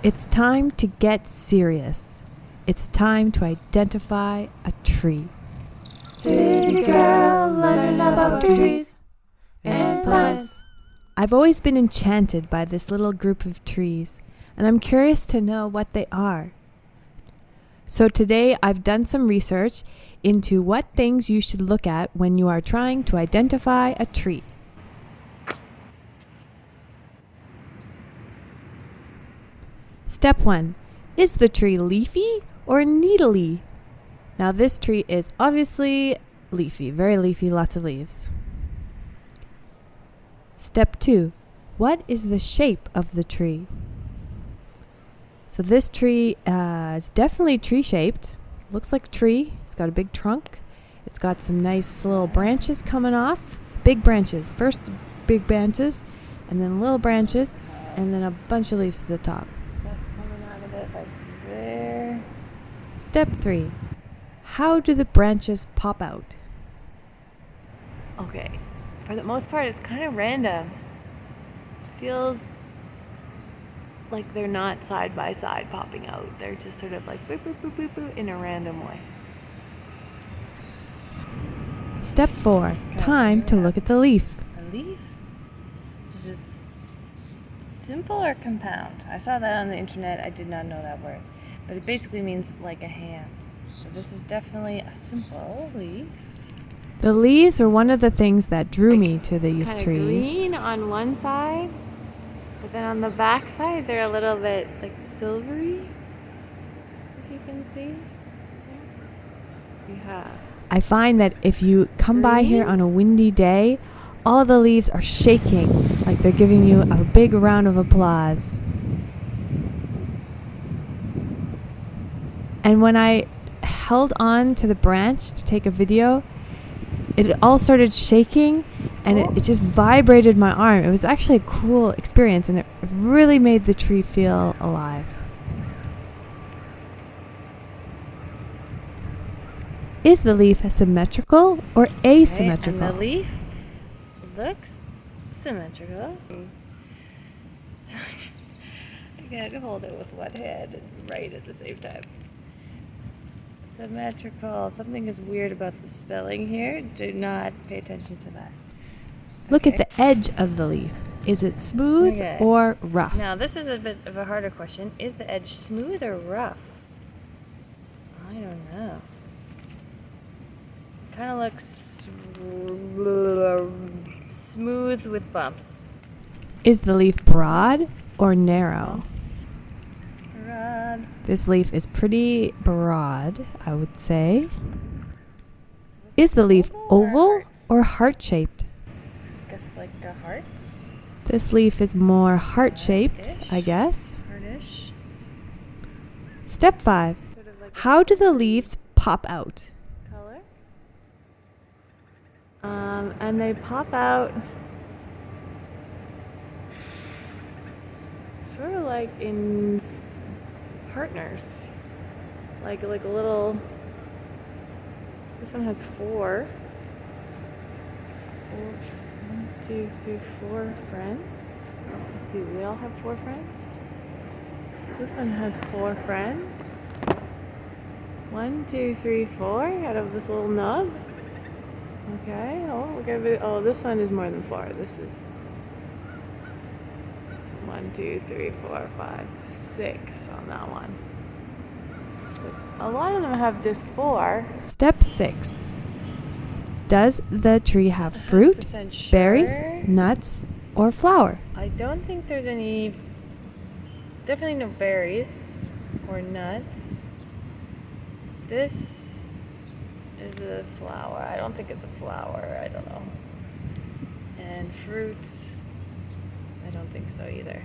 It's time to get serious. It's time to identify a tree. City girl, learning about trees and plants. I've always been enchanted by this little group of trees, and I'm curious to know what they are. So today I've done some research into what things you should look at when you are trying to identify a tree. Step 1. Is the tree leafy or needly? Now this tree is obviously leafy, very leafy, lots of leaves. Step 2. What is the shape of the tree? So this tree is definitely tree-shaped. Looks like a tree. It's got a big trunk. It's got some nice little branches coming off. Big branches. First big branches, and then little branches, and then a bunch of leaves to the top. Stuff coming out of it like there. Step 3. How do the branches pop out? Okay, for the most part, it's kind of random. Feels like they're not side by side popping out. They're just sort of like boop, boop, boop, boop, boop in a random way. Step 4. Time to look at the leaf. A leaf? Is it simple or compound? I saw that on the internet. I did not know that word. But it basically means like a hand. So this is definitely a simple leaf. The leaves are one of the things that drew me to these Kind of trees. green on one side, but then on the back side they're a little bit like silvery, if you can see. Yeah. I find that if you come by here on a windy day, all the leaves are shaking like they're giving you a big round of applause. And when I held on to the branch to take a video, it all started shaking and it just vibrated my arm. It was actually a cool experience and it really made the tree feel alive. Is the leaf symmetrical or asymmetrical? And the leaf looks symmetrical. So I gotta hold it with one hand and write at the same time. Symmetrical. Something is weird about the spelling here. Do not pay attention to that. Look at the edge of the leaf. Is it smooth or rough? Now this is a bit of a harder question. Is the edge smooth or rough? I don't know. Kind of looks smooth with bumps. Is the leaf broad or narrow? Broad. This leaf is pretty broad, I would say. Is the leaf oval or heart-shaped? Guess like a heart. This leaf is more heart-shaped, I guess. Heartish. Step 5. Sort of like How do the leaves pop out? color. And they pop out sort of like in partners, like a little. This one has four. 1, 2, 3, 4 friends. Let's see, we all have 4 friends. This one has 4 friends. 1, 2, 3, 4 out of this little nub. Okay. Oh, look at it. Oh, this one is more than 4. This is 1, 2, 3, 4, 5, 6 on that one. So a lot of them have just 4. Step 6. Does the tree have fruit, 100% sure. berries, nuts, or flower? I don't think there's any. Definitely no berries or nuts. This is a flower. I don't think it's a flower. I don't know. And fruits. I don't think so either.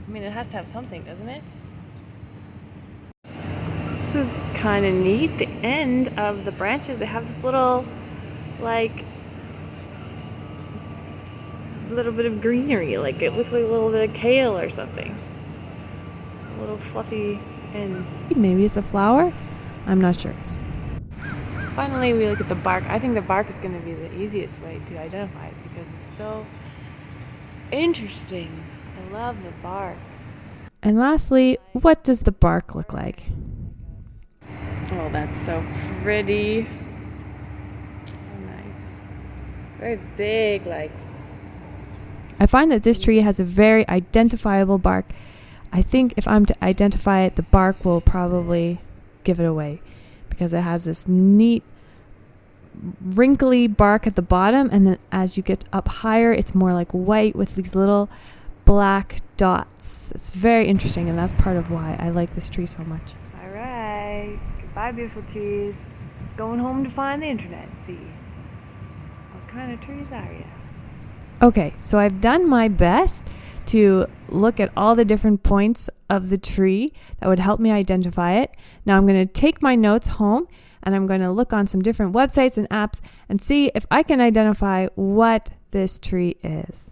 I mean, it has to have something, doesn't it? This is kind of neat. The end of the branches, they have this little, like, little bit of greenery. Like it looks like a little bit of kale or something. A little fluffy ends. Maybe it's a flower? I'm not sure. Finally, we look at the bark. I think the bark is going to be the easiest way to identify it because it's so interesting. I love the bark. And lastly, what does the bark look like? Oh, that's so pretty. So nice. Very big, like. I find that this tree has a very identifiable bark. I think if I'm to identify it, the bark will probably give it away because it has this neat wrinkly bark at the bottom, and then as you get up higher, it's more like white with these little black dots. It's very interesting, and that's part of why I like this tree so much. All right. Goodbye, beautiful trees. Going home to find the internet and see what kind of trees are you. Okay, so I've done my best to look at all the different points of the tree that would help me identify it. Now I'm going to take my notes home and I'm going to look on some different websites and apps and see if I can identify what this tree is.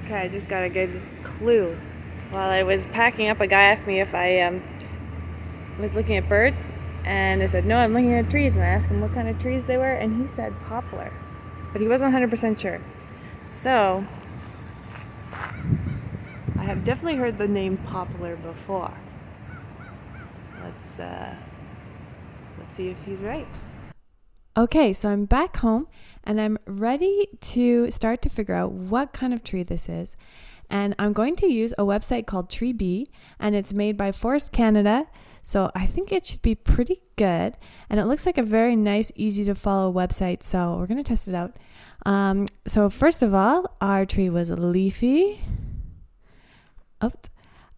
Okay, I just got a good clue. While I was packing up, a guy asked me if I was looking at birds, and I said, no, I'm looking at trees, and I asked him what kind of trees they were, and he said poplar, but he wasn't 100% sure. So, I have definitely heard the name poplar before. Let's see if he's right. Okay, so I'm back home and I'm ready to start to figure out what kind of tree this is. And I'm going to use a website called Tree Bee, and it's made by Forest Canada. So I think it should be pretty good. And it looks like a very nice, easy to follow website. So we're going to test it out. So first of all, our tree was leafy.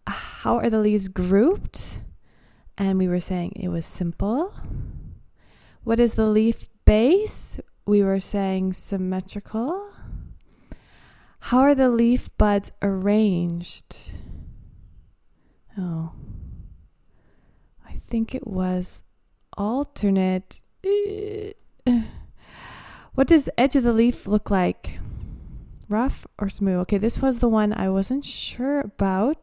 How are the leaves grouped? And we were saying it was simple. What is the leaf base? We were saying symmetrical. How are the leaf buds arranged? Oh, I think it was alternate. What does the edge of the leaf look like? Rough or smooth? Okay, this was the one I wasn't sure about.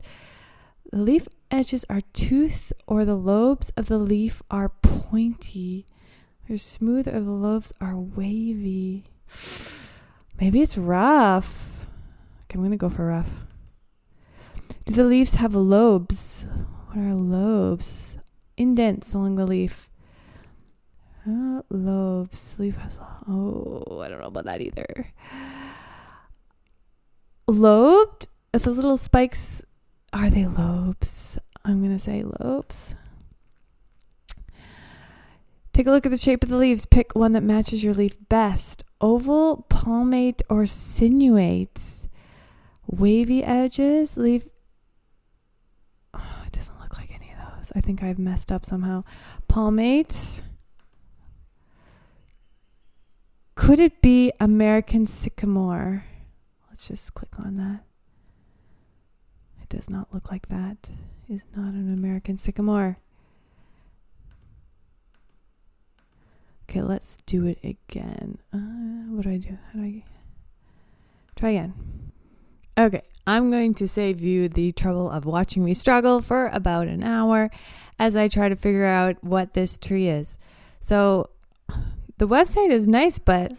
The leaf edges are toothed, or the lobes of the leaf are pointy. They're smooth, or the lobes are wavy. Maybe it's rough. Okay, I'm going to go for rough. Do the leaves have lobes? What are lobes? Indents along the leaf. Lobes. Leaf has. Oh, I don't know about that either. Lobed? If the little spikes, are they lobes? I'm going to say lobes. Take a look at the shape of the leaves. Pick one that matches your leaf best. Oval, palmate, or sinuate. Wavy edges. Leaf. Oh, it doesn't look like any of those. I think I've messed up somehow. Palmate. Could it be American sycamore? Let's just click on that. It does not look like that. Is not an American sycamore. Okay, let's do it again. What do I do? How do I try again? Okay, I'm going to save you the trouble of watching me struggle for about an hour as I try to figure out what this tree is. So the website is nice, but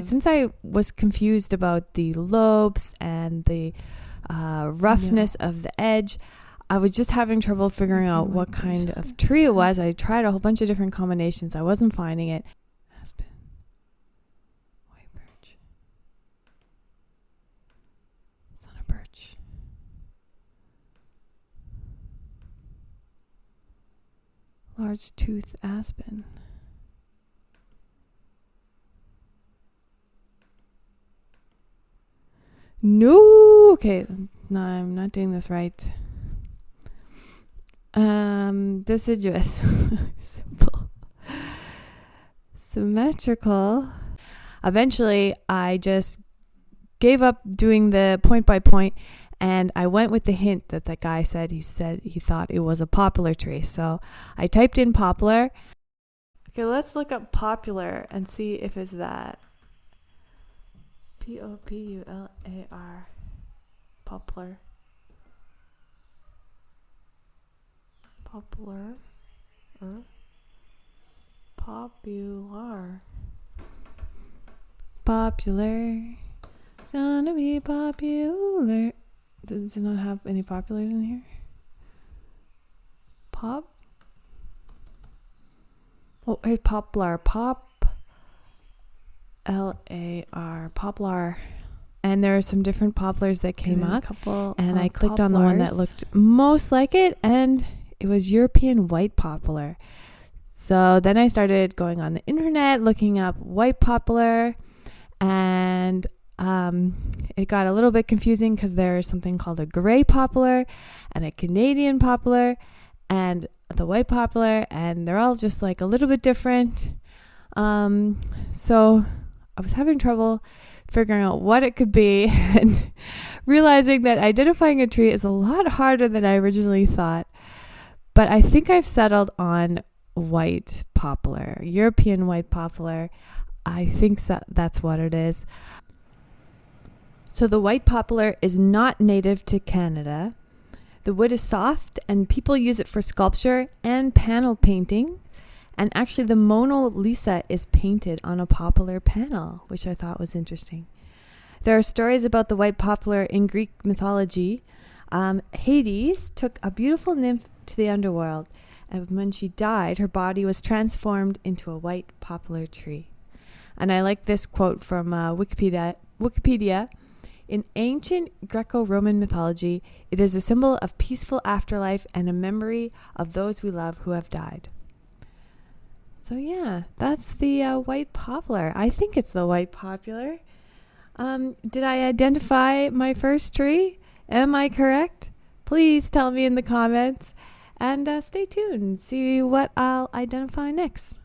since I was confused about the lobes and the roughness of the edge, I was just having trouble figuring out what kind of tree it was. I tried a whole bunch of different combinations. I wasn't finding it. Aspen. White birch. It's not a birch. Large tooth aspen. No. Okay. No, I'm not doing this right. Deciduous. Simple. Symmetrical. Eventually, I just gave up doing the point by point, and I went with the hint that that guy said. He said he thought it was a poplar tree. So I typed in poplar. Okay, let's look up popular and see if it's that. Popular. Poplar. Popular. Popular. Gonna be popular. Does it not have any populars in here? Pop? Oh, hey, poplar. L-A-R. Poplar. And there are some different poplars that came up. And I clicked on the one that looked most like it, and it was European white poplar. So then I started going on the internet, looking up white poplar, and it got a little bit confusing because there's something called a gray poplar and a Canadian poplar and the white poplar, and they're all just like a little bit different. So I was having trouble figuring out what it could be and realizing that identifying a tree is a lot harder than I originally thought. But I think I've settled on white poplar, European white poplar. I think that's what it is. So the white poplar is not native to Canada. The wood is soft and people use it for sculpture and panel painting. And actually the Mona Lisa is painted on a poplar panel, which I thought was interesting. There are stories about the white poplar in Greek mythology. Hades took a beautiful nymph to the underworld, and when she died, her body was transformed into a white poplar tree. And I like this quote from Wikipedia. In ancient Greco-Roman mythology, it is a symbol of peaceful afterlife and a memory of those we love who have died. So yeah, that's the white poplar. I think it's the white poplar. Did I identify my first tree? Am I correct? Please tell me in the comments. And stay tuned. See what I'll identify next.